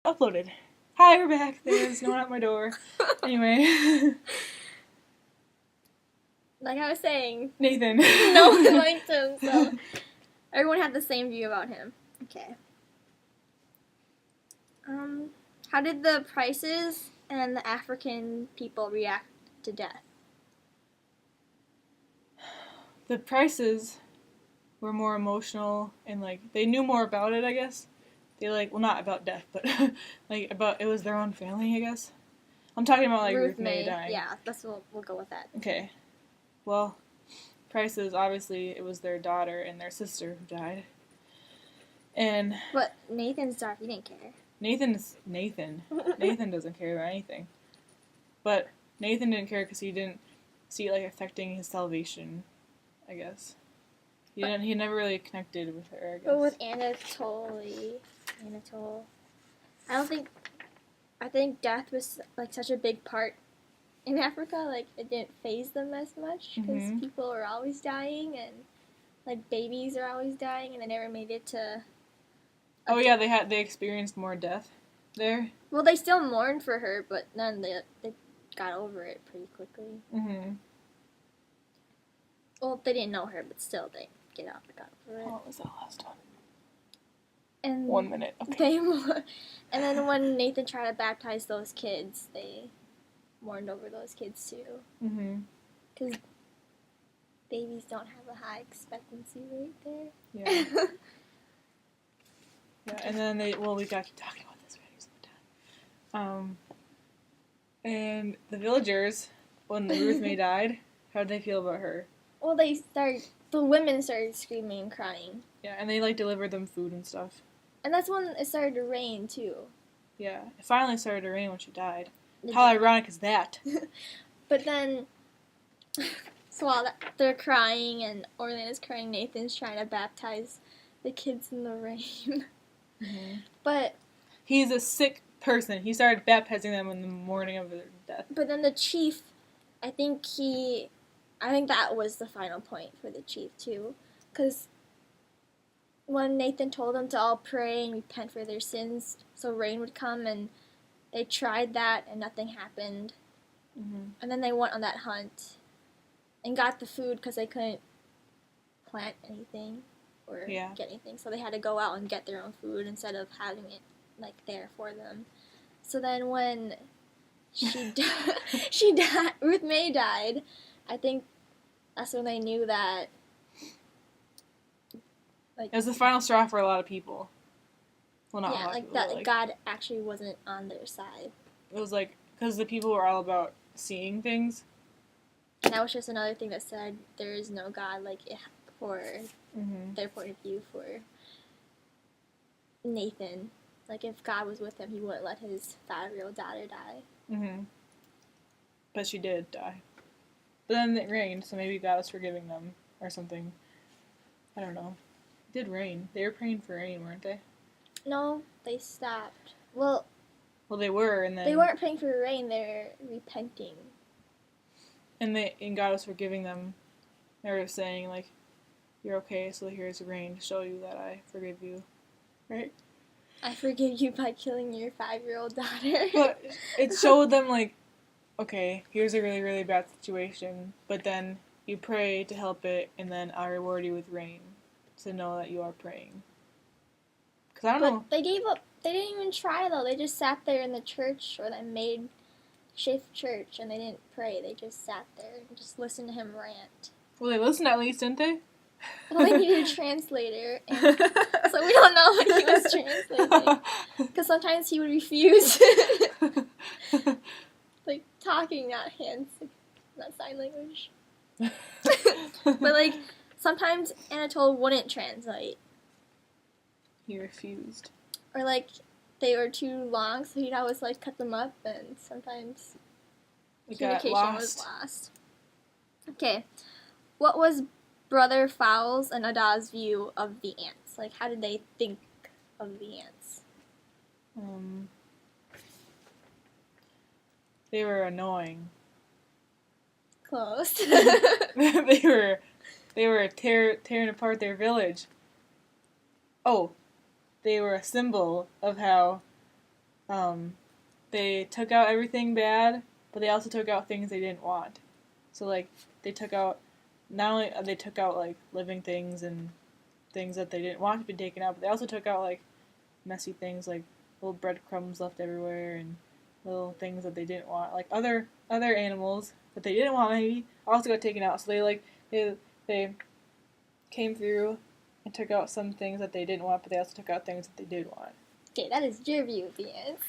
Uploaded. Hi, we're back. There's no one at my door. Anyway. Like I was saying. Nathan. No one liked him, so everyone had the same view about him. Okay. How did the Prices and the African people react to death? The Prices were more emotional and, like, they knew more about it, I guess. They, like, well, not about death, but, like, about, it was their own family, I guess. I'm talking about, like, Ruth May dying. Yeah, we'll go with that. Okay. Well, Prices, obviously, it was their daughter and their sister who died. And... But Nathan's daughter, he didn't care. Nathan. Nathan doesn't care about anything. But Nathan didn't care because he didn't see it, like, affecting his salvation, I guess. He never really connected with her, I guess. But with Anatole, I think death was, like, such a big part in Africa. Like, it didn't faze them as much because people are always dying and, like, babies are always dying and they never made it to... Oh, yeah, they experienced more death there. Well, they still mourned for her, but then they got over it pretty quickly. Mm-hmm. Well, they didn't know her, but still, they got over it. What was that last one? And 1 minute. Okay. And then when Nathan tried to baptize those kids, they mourned over those kids too. Mm-hmm. Because babies don't have a high expectancy rate there. Yeah. Yeah, and then we gotta keep talking about this already. And the villagers, when Ruth May died, how did they feel about her? Well, the women started screaming and crying. Yeah, and they, like, delivered them food and stuff. And that's when it started to rain, too. Yeah, it finally started to rain when she died. How ironic is that? But then, so while they're crying and Orlando's crying, Nathan's trying to baptize the kids in the rain. Mm-hmm. But he's a sick person. He started baptizing them in the morning of their death. But then the chief, I think that was the final point for the chief too, because when Nathan told them to all pray and repent for their sins, so rain would come, and they tried that and nothing happened. Mm-hmm. And then they went on that hunt and got the food because they couldn't plant anything or get anything, so they had to go out and get their own food instead of having it, like, there for them. So then when Ruth May died, I think that's when they knew that, like, it was the final straw for a lot of people. Well, not a lot of people. That God actually wasn't on their side. It was like, because the people were all about seeing things. And that was just another thing that said there is no God, like, for their point of view for Nathan. Like, if God was with him, he wouldn't let his 5-year-old daughter die. Mm-hmm. But she did die. But then it rained, so maybe God was forgiving them or something. I don't know. It did rain. They were praying for rain, weren't they? No, they stopped. Well, they were, and then... They weren't praying for rain, they were repenting. And God was forgiving them. They were saying, like, you're okay, so here's rain to show you that I forgive you. Right? I forgive you by killing your 5-year-old daughter. But it showed them, like, okay, here's a really, really bad situation, but then you pray to help it, and then I'll reward you with rain to know that you are praying. Because I don't know. They gave up. They didn't even try, though. They just sat there in the church, or that makeshift church, and they didn't pray. They just sat there and just listened to him rant. Well, they listened at least, didn't they? Well, they needed a translator, and so we don't know what he was translating. Because sometimes he would refuse. Like, talking, not hands, not sign language. But, like, sometimes Anatole wouldn't translate. He refused. Or, like, they were too long, so he'd always, like, cut them up, and sometimes communication was lost. Okay. What was Brother Fowles and Ada's view of the ants? Like, how did they think of the ants? They were annoying. Close. They were tearing apart their village. Oh, they were a symbol of how they took out everything bad, but they also took out things they didn't want. So, like, they took out, not only they took out, like, living things and things that they didn't want to be taken out, but they also took out, like, messy things, like little breadcrumbs left everywhere and little things that they didn't want. Like, other animals that they didn't want maybe also got taken out. So they came through and took out some things that they didn't want, but they also took out things that they did want. Okay, that is your view of the ants.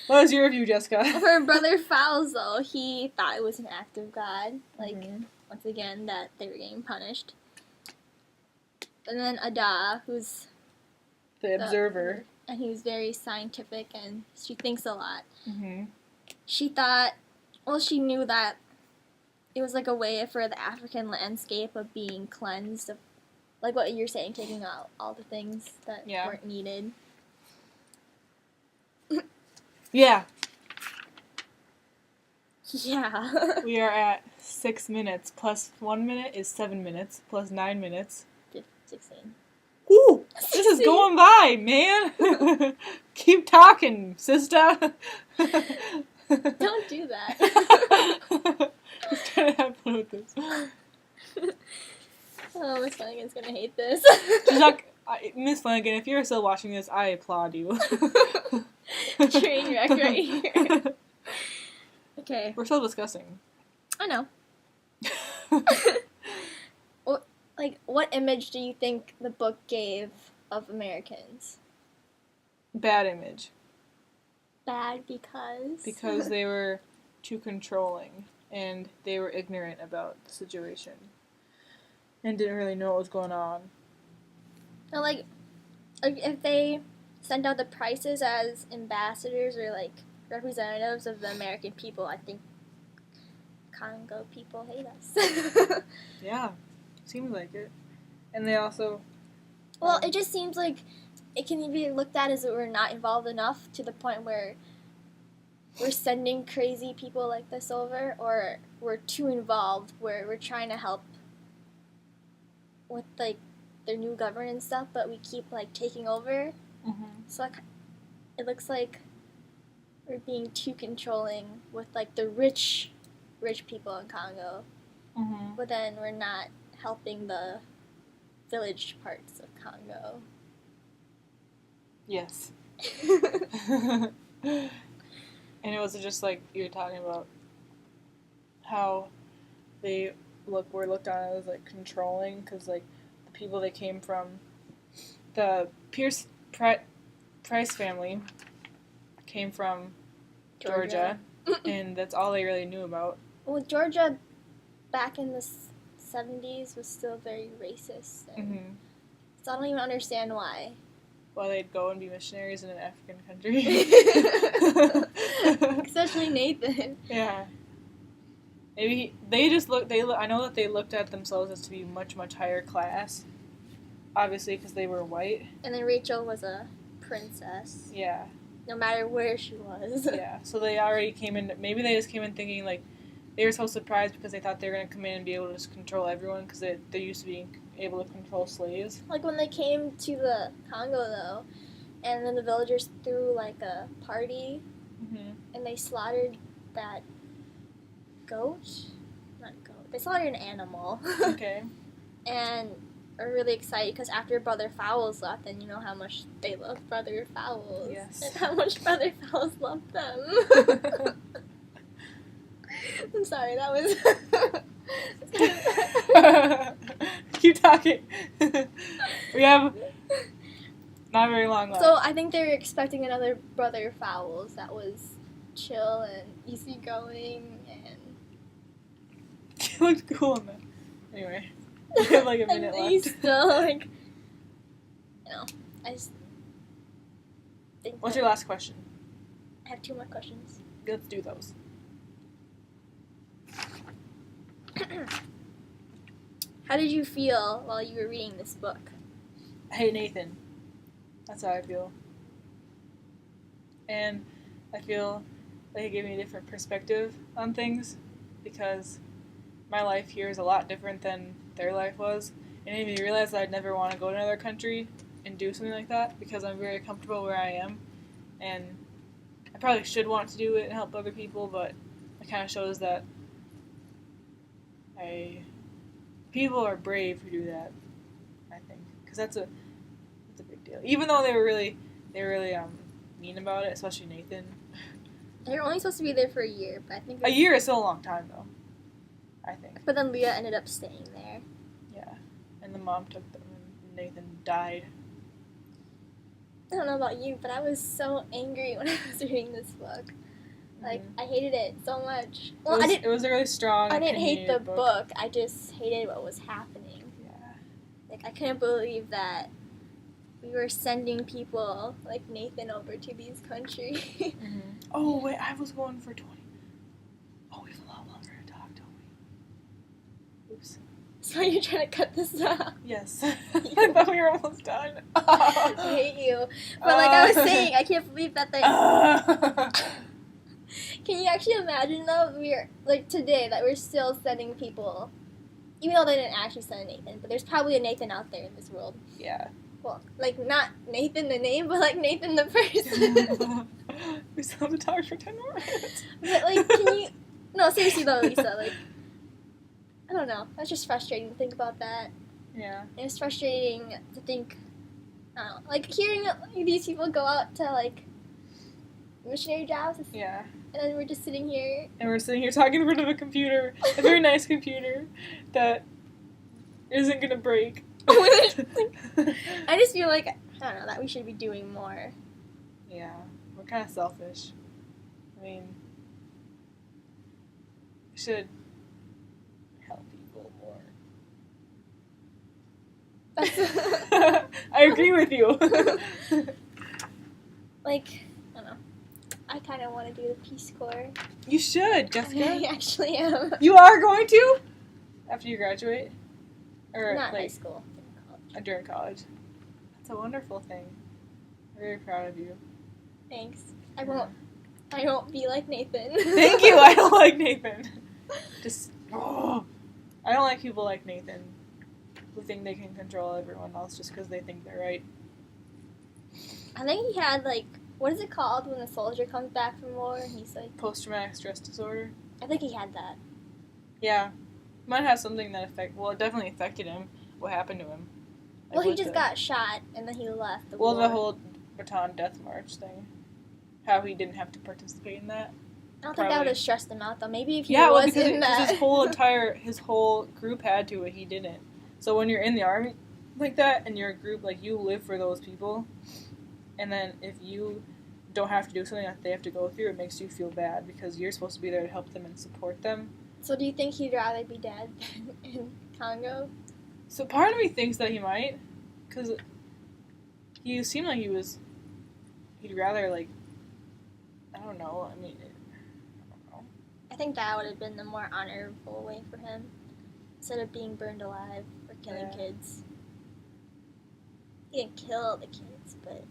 What was your view, Jessica? For Brother Fowles, though, he thought it was an act of God. Like, once again, that they were getting punished. And then Ada, who's the observer. And he was very scientific, and she thinks a lot. Mm-hmm. She thought, well, she knew that it was like a way for the African landscape of being cleansed of, like what you're saying, taking out all the things that weren't needed. Yeah. Yeah. We are at 6 minutes, plus 1 minute is 7 minutes, plus 9 minutes. 16. Woo! This is going by, man! Keep talking, sister! Don't do that. Just trying to have fun with this. Oh, Miss Flanagan's gonna hate this. Miss Flanagan, if you're still watching this, I applaud you. Train wreck right here. Okay. We're still discussing. I know. What image do you think the book gave of Americans? Bad image. Bad because? Because they were too controlling, and they were ignorant about the situation, and didn't really know what was going on. Now, like, if they sent out the prices as ambassadors or, like, representatives of the American people, I think Congo people hate us. Yeah, seems like it. And they also... Well, it just seems like it can be looked at as that we're not involved enough to the point where we're sending crazy people like this over, or we're too involved where we're trying to help with, like, their new government and stuff, but we keep, like, taking over. Mm-hmm. So it looks like we're being too controlling with, like, the rich people in Congo. Mm-hmm. But then we're not helping the village parts of Congo. Yes. And it was just like you were talking about how they were looked on as like controlling, because like the people they came from, the Price family came from Georgia, and that's all they really knew about. Well, Georgia back in the 70s was still very racist. And so I don't even understand why. Why they'd go and be missionaries in an African country. Especially Nathan. Yeah. Maybe they just I know that they looked at themselves as to be much, much higher class. Obviously, because they were white. And then Rachel was a princess. Yeah. No matter where she was. Yeah. So they already came in. Maybe they just came in thinking like they were so surprised because they thought they were gonna come in and be able to just control everyone, because they're used to being able to control slaves. Like when they came to the Congo though, and then the villagers threw like a party, and they slaughtered that goat. Not goat. They slaughtered an animal. Okay. And are really excited because after Brother Fowles left, and you know how much they love Brother Fowles. Yes. And how much Brother Fowles loved them. I'm sorry, that was... Keep talking. We have not very long left. So I think they were expecting another Brother Fowles that was chill and easygoing and... He looked cool in that. Anyway. We have like a minute left. He's still like... You know, I just think... What's your last question? I have 2 more questions. Let's do those. How did you feel while you were reading this book? I hate Nathan. That's how I feel. And I feel like it gave me a different perspective on things, because my life here is a lot different than their life was. And it made me realize that I'd never want to go to another country and do something like that, because I'm very comfortable where I am. And I probably should want to do it and help other people, but it kind of shows that people are brave who do that, I think, because that's a big deal. Even though they were really mean about it, especially Nathan. They're only supposed to be there for a year, but I think a year is still a long time, though. I think. But then Leah ended up staying there. Yeah, and the mom took them, and Nathan died. I don't know about you, but I was so angry when I was reading this book. Like, I hated it so much. Well, it was a really strong. I didn't hate the book. I just hated what was happening. Yeah. Like, I couldn't believe that we were sending people like Nathan over to these countries. Mm-hmm. Oh wait, I was going for 20. Oh, we have a lot longer to talk, don't we? Oops. So you're trying to cut this off? Yes. I thought we were almost done. I hate you. But like I was saying, I can't believe that they... Can you actually imagine, though, we're, like, today, that we're still sending people, even though they didn't actually send Nathan, but there's probably a Nathan out there in this world. Yeah. Well, like, not Nathan the name, but, like, Nathan the person. We still have to talk for 10 more minutes. But, like, can you... No, seriously, though, Lisa, like, I don't know. That's just frustrating to think about that. Yeah. And it's frustrating to think, I don't know, like, hearing these people go out to, like, missionary jobs. Yeah. And then we're just sitting here. And we're sitting here talking in front of a computer, a very nice computer that isn't going to break. I just feel like, I don't know, that we should be doing more. Yeah, we're kind of selfish. I mean, we should help people more. I agree with you. Like, I don't know. I kind of want to do the Peace Corps. You should, Jessica. I actually am. You are going to? After you graduate? Or not like, high school. During college. That's a wonderful thing. I'm very proud of you. Thanks. I won't be like Nathan. Thank you. I don't like Nathan. I don't like people like Nathan who think they can control everyone else just because they think they're right. I think he had, like, what is it called when a soldier comes back from war and he's like... Post-traumatic stress disorder? I think he had that. Yeah. Might have something that it definitely affected him. What happened to him? Well, he just got shot, and then he left the war. The whole Baton Death March thing. How he didn't have to participate in that. I don't think that would have stressed him out, though. Maybe if he was in that... because his whole group had to, but he didn't. So when you're in the army like that, and you're a group, like, you live for those people, and then if you don't have to do something that they have to go through, it makes you feel bad, because you're supposed to be there to help them and support them. So do you think he'd rather be dead than in Congo? So part of me thinks that he might, because he seemed like he'd rather, like, I don't know, I mean, I don't know. I think that would have been the more honorable way for him, instead of being burned alive or killing kids. He didn't kill the kids, but...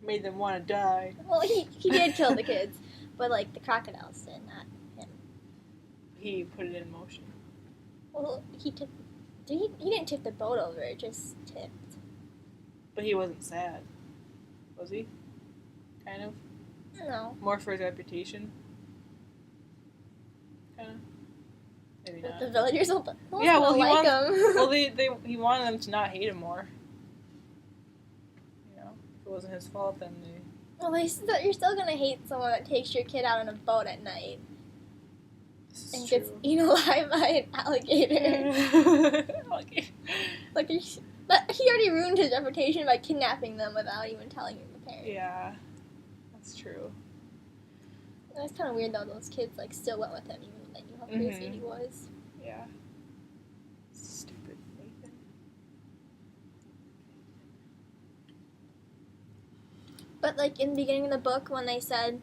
Made them want to die. Well, he did kill the kids, but, like, the crocodiles did, not him. He put it in motion. Well, he didn't tip the boat over, it just tipped. But he wasn't sad. Was he? Kind of? No. More for his reputation? Kind of? Maybe not. The villagers will yeah, well, he like him. Well, he wanted them to not hate him more. You know, if it wasn't his fault, then they... Well, you're still gonna hate someone that takes your kid out on a boat at night. And true. Gets eaten alive by an alligator. Like, he already ruined his reputation by kidnapping them without even telling the parents. Yeah, that's true. It's kind of weird, though, those kids, like, still went with him, even though they knew how crazy he was. Yeah. Stupid Nathan. But, like, in the beginning of the book, when they said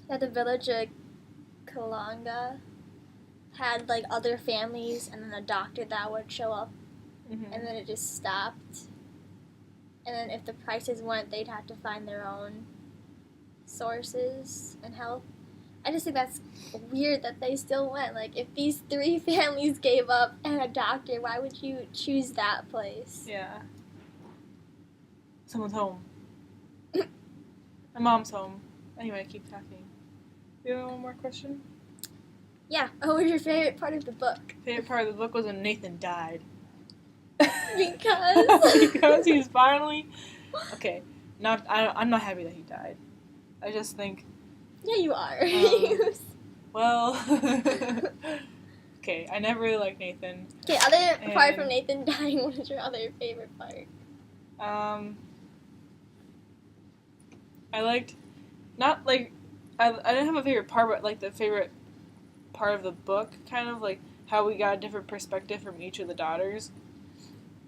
that the village of Kalanga had, like, other families and then a doctor that would show up, and then it just stopped. And then if the prices went, they'd have to find their own sources and help. I just think that's weird that they still went. Like, if these 3 families gave up and a doctor, why would you choose that place? Yeah. Someone's home. My mom's home. Anyway, keep talking. You have one more question? Yeah. What was your favorite part of the book? Favorite part of the book was when Nathan died. Because? Because he's finally... Okay, I'm not happy that he died. I just think... Yeah, you are. Well... Okay, I never really liked Nathan. Okay, apart from Nathan dying, what is your other favorite part? I liked... Not, like... I didn't have a favorite part, but, like, the favorite part of the book, kind of, like, how we got a different perspective from each of the daughters.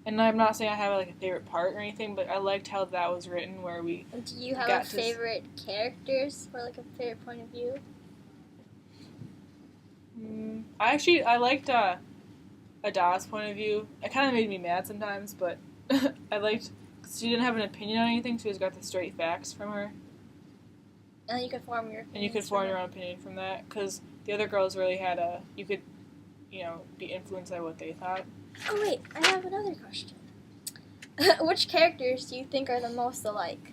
And I'm not saying I have, like, a favorite part or anything, but I liked how that was written, where we... Do you have a favorite characters, or, like, a favorite point of view? I liked Ada's point of view. It kind of made me mad sometimes, but I liked... Cause she didn't have an opinion on anything, so she just got the straight facts from her. And you could form your opinion. And you could form your own opinion from that, because the other girls really had you could, be influenced by what they thought. Oh wait, I have another question. Which characters do you think are the most alike?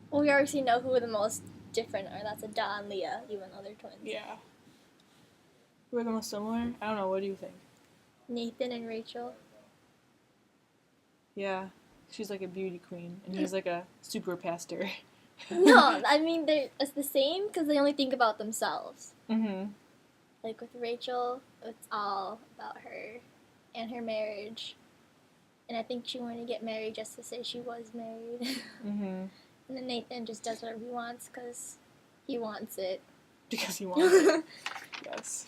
Well, we already know who the most different are. That's Ada and Leah, even though they're twins. Yeah. Who are the most similar? I don't know, what do you think? Nathan and Rachel. Yeah. She's like a beauty queen, and he's like a super pastor. No, I mean, it's the same because they only think about themselves. Mm-hmm. Like with Rachel, it's all about her and her marriage. And I think she wanted to get married just to say she was married. Mm-hmm. And then Nathan just does whatever he wants because he wants it. Because he wants it. Yes.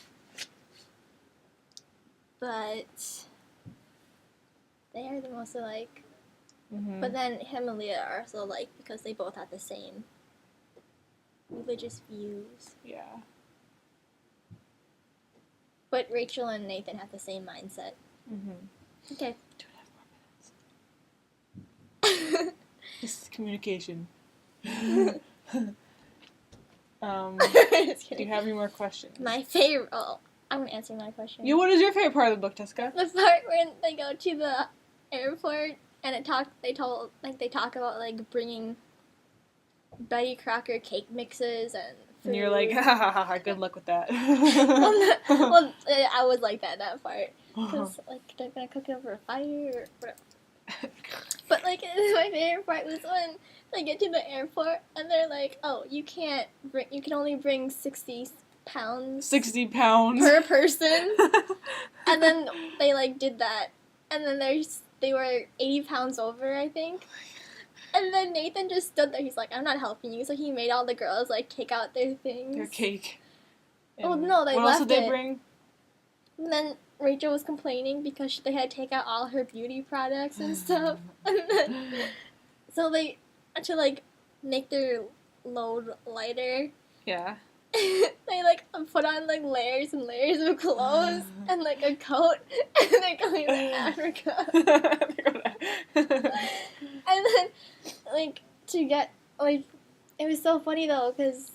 But they are the most alike. Mm-hmm. But then him and Leah are also alike because they both have the same religious views. Yeah. But Rachel and Nathan have the same mindset. Mm-hmm. Okay. 2.5 more minutes. This is communication. Do you have any more questions? My favorite... Oh, I'm going to answer my question. What is your favorite part of the book, Tessica? The part when they go to the airport and they talk about, like, bringing Betty Crocker cake mixes and food. And you're like, ha ha ha ha, good luck with that. well, I was like that part. Because, like, they're going to cook it over a fire or whatever. But, like, my favorite part was when they get to the airport and they're like, oh, you can only bring 60 pounds. 60 pounds. Per person. And then they, like, did that. And then they were 80 pounds over, I think. And then Nathan just stood there. He's like, I'm not helping you. So he made all the girls, like, take out their things. Their cake. Oh, no, they left it. What else did they bring? And then Rachel was complaining because they had to take out all her beauty products and stuff. And then, so they had to, like, make their load lighter. Yeah. They, like, put on, like, layers and layers of clothes and, like, a coat. And they're going to Africa. And then, like, to get, like, it was so funny, though, because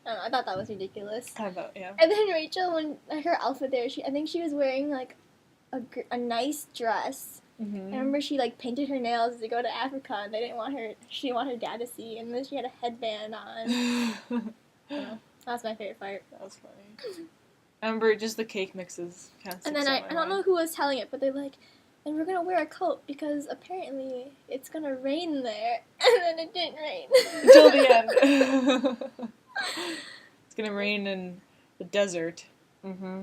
I thought that was ridiculous. I thought, yeah. And then Rachel, when her outfit there, I think she was wearing, like, a nice dress. Mm-hmm. I remember she, like, painted her nails to go to Africa, and she didn't want her dad to see, and then she had a headband on. That was my favorite part. That was funny. I remember just the cake mixes. And then I don't know who was telling it, but they're like, and we're going to wear a coat because apparently it's going to rain there. And then it didn't rain. Until the end. It's going to rain in the desert. Mm-hmm.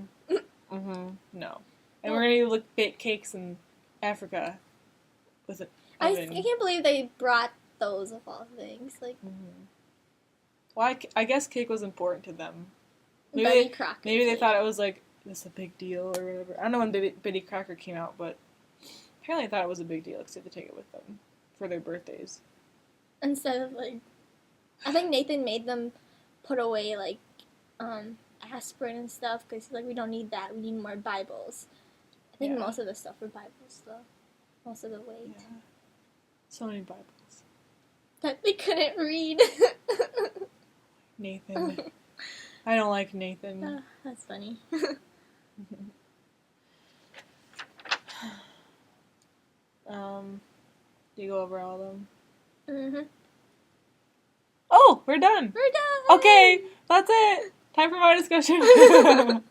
Mm-hmm. No. And we're going to bake cakes in Africa with an oven. I can't believe they brought those of all things. Like, well, I guess cake was important to them. Betty Crocker. Maybe they thought it was like this a big deal or whatever. I don't know when Betty Crocker came out, but apparently they thought it was a big deal because they had to take it with them for their birthdays. Instead of like, I think Nathan made them put away like aspirin and stuff because like we don't need that. We need more Bibles. I think most of the stuff were Bibles though. Most of the weight. Yeah. So many Bibles. That they couldn't read. Nathan. I don't like Nathan. That's funny. Do you go over all of them? Mm-hmm. We're done. We're done. Okay, that's it. Time for my discussion.